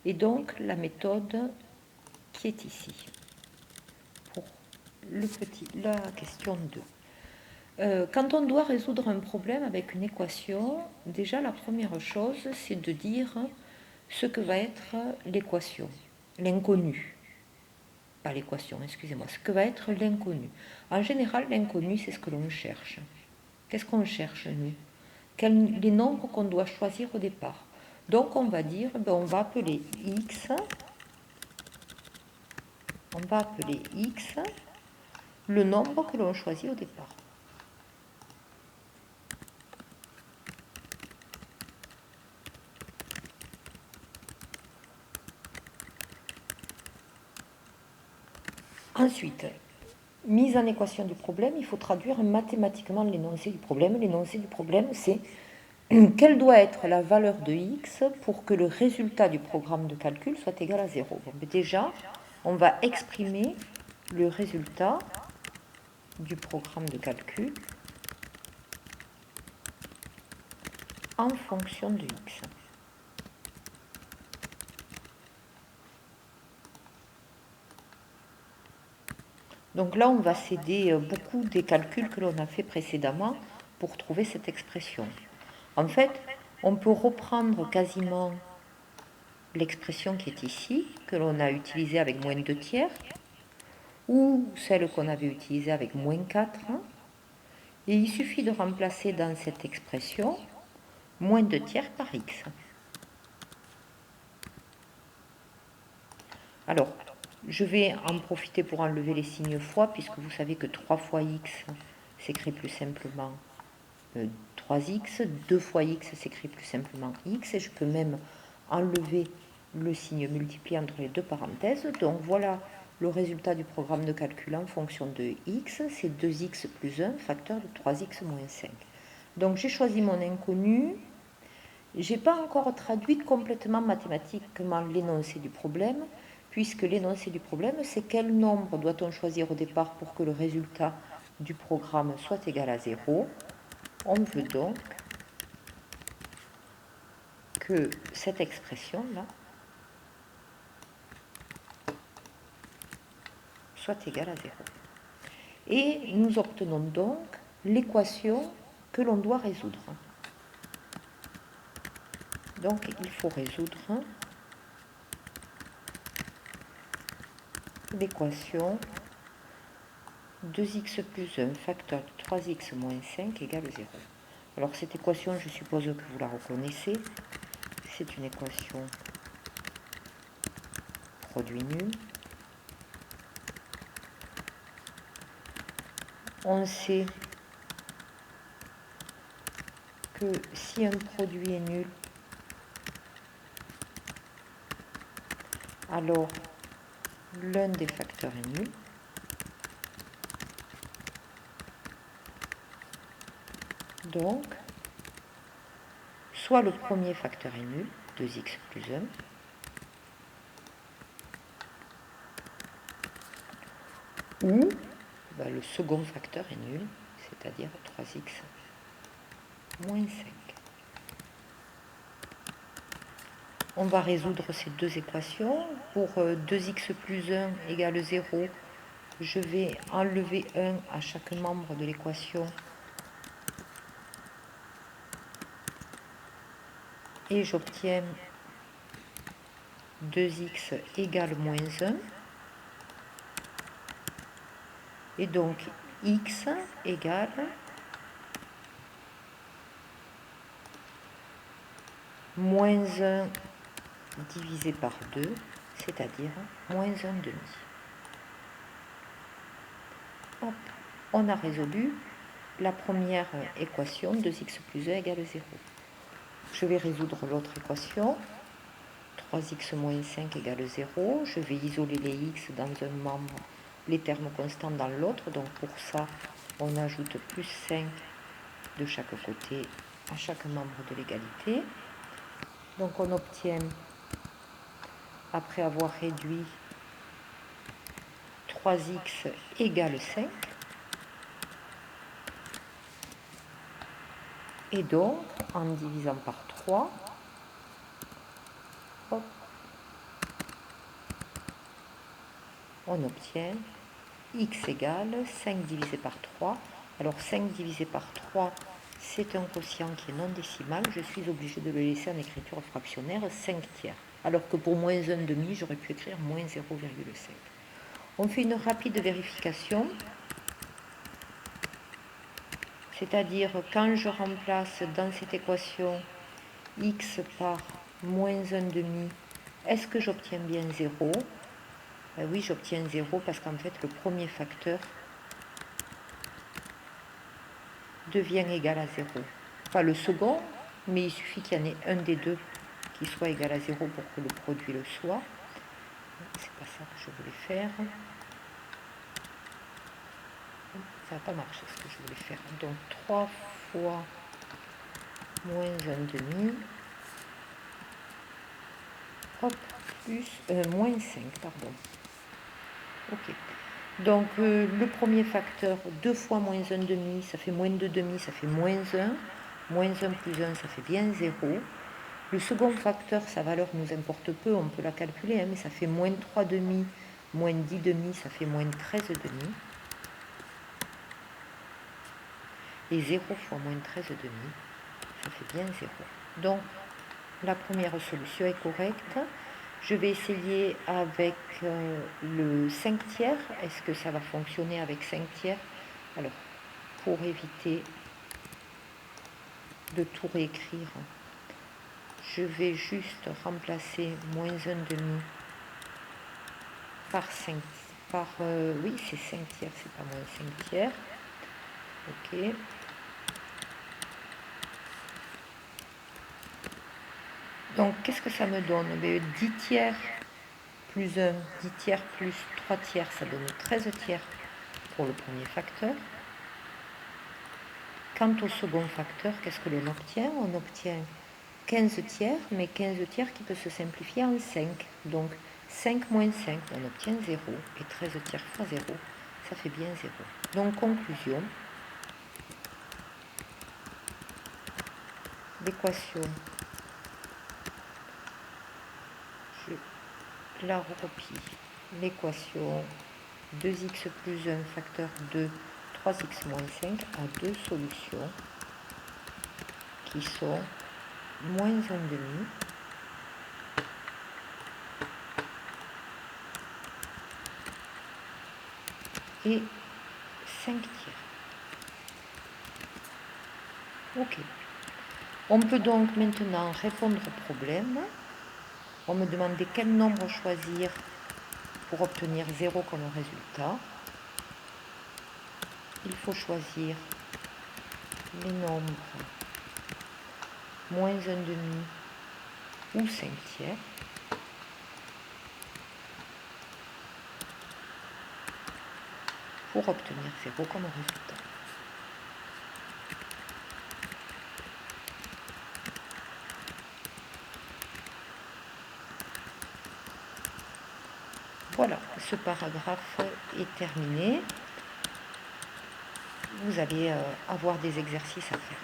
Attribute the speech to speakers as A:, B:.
A: et donc la méthode qui est ici, pour la question 2. Quand on doit résoudre un problème avec une équation, déjà la première chose, c'est de dire ce que va être l'équation, l'inconnu. Pas l'équation, excusez-moi, ce que va être l'inconnu. En général, l'inconnu, c'est ce que l'on cherche. Qu'est-ce qu'on cherche, nous? Les nombres qu'on doit choisir au départ. Donc, on va dire, on va appeler x, le nombre que l'on choisit au départ. Ensuite, mise en équation du problème, il faut traduire mathématiquement l'énoncé du problème. L'énoncé du problème, c'est quelle doit être la valeur de x pour que le résultat du programme de calcul soit égal à 0. Donc déjà, on va exprimer le résultat du programme de calcul en fonction de x. Donc là, on va céder beaucoup des calculs que l'on a fait précédemment pour trouver cette expression. En fait, on peut reprendre quasiment l'expression qui est ici, que l'on a utilisée avec moins 2 tiers, ou celle qu'on avait utilisée avec moins 4. Et il suffit de remplacer dans cette expression moins 2 tiers par x. Alors, je vais en profiter pour enlever les signes fois, puisque vous savez que 3 fois x s'écrit plus simplement 3x, 2 fois x s'écrit plus simplement x, et je peux même enlever le signe multiplié entre les deux parenthèses. Donc voilà le résultat du programme de calcul en fonction de x, c'est 2x plus 1, facteur de 3x moins 5. Donc j'ai choisi mon inconnu. Je n'ai pas encore traduit complètement mathématiquement l'énoncé du problème, puisque l'énoncé du problème, c'est quel nombre doit-on choisir au départ pour que le résultat du programme soit égal à 0. On veut donc que cette expression-là soit égale à 0. Et nous obtenons donc l'équation que l'on doit résoudre. Donc il faut résoudre l'équation 2x plus 1 facteur de 3x moins 5 égale 0. Alors cette équation, je suppose que vous la reconnaissez. C'est une équation produit nul. On sait que si un produit est nul, alors l'un des facteurs est nul. Donc, soit le premier facteur est nul, 2x plus 1, ou le second facteur est nul, c'est-à-dire 3x moins 5. On va résoudre ces deux équations. Pour 2x plus 1 égale 0, je vais enlever 1 à chaque membre de l'équation et j'obtiens 2x égale moins 1. Et donc x égale moins 1 divisé par 2, c'est-à-dire moins 1 demi. Hop, on a résolu la première équation, 2x plus 1 égale 0. Je vais résoudre l'autre équation, 3x moins 5 égale 0. Je vais isoler les x dans un membre, les termes constants dans l'autre. Donc pour ça, on ajoute plus 5 de chaque côté à chaque membre de l'égalité. Donc on obtient, après avoir réduit, 3x égale 5. Et donc, en divisant par 3, hop, on obtient x égale 5 divisé par 3. Alors 5 divisé par 3, c'est un quotient qui est non décimal. Je suis obligée de le laisser en écriture fractionnaire 5 tiers. Alors que pour moins 1,5, j'aurais pu écrire moins 0,5. On fait une rapide vérification. C'est-à-dire quand je remplace dans cette équation x par moins 1,5, est-ce que j'obtiens bien 0 ? Oui, j'obtiens 0 parce qu'en fait, le premier facteur devient égal à 0. Pas le second, mais il suffit qu'il y en ait un des deux qui soit égal à 0 pour que le produit le soit. C'est pas ça que je voulais faire. Ça n'a pas marché ce que je voulais faire. Donc 3 fois moins 1,5, hop, plus moins 5, pardon. Ok. Donc le premier facteur, 2 fois moins 1,5, ça fait moins 2,5, ça fait moins 1. Moins 1 plus 1, ça fait bien 0. Le second facteur, sa valeur nous importe peu, on peut la calculer, hein, mais ça fait moins 3,5, moins 10,5, ça fait moins 13,5. Et 0 fois moins 13,5, ça fait bien 0. Donc, la première solution est correcte. Je vais essayer avec le 5 tiers. Est-ce que ça va fonctionner avec 5 tiers? Alors, pour éviter de tout réécrire, je vais juste remplacer moins 1,5 par 5. Oui, c'est 5 tiers, c'est pas moins 5 tiers. Ok. Donc, qu'est-ce que ça me donne? 10 tiers plus 1, 10 tiers plus 3 tiers, ça donne 13 tiers pour le premier facteur. Quant au second facteur, qu'est-ce que l'on obtient? On obtient 15 tiers, mais 15 tiers qui peut se simplifier en 5. Donc, 5 moins 5, on obtient 0. Et 13 tiers fois 0, ça fait bien 0. Donc, conclusion. L'équation, je la recopie. L'équation 2x plus 1 facteur 2, 3x moins 5 a deux solutions qui sont moins 1,5 et 5 tiers. Ok. On peut donc maintenant répondre au problème. On me demandait quel nombre choisir pour obtenir 0 comme résultat. Il faut choisir les nombres moins 1,5 ou 5 tiers. Pour obtenir 0 comme résultat. Voilà, ce paragraphe est terminé. Vous allez avoir des exercices à faire.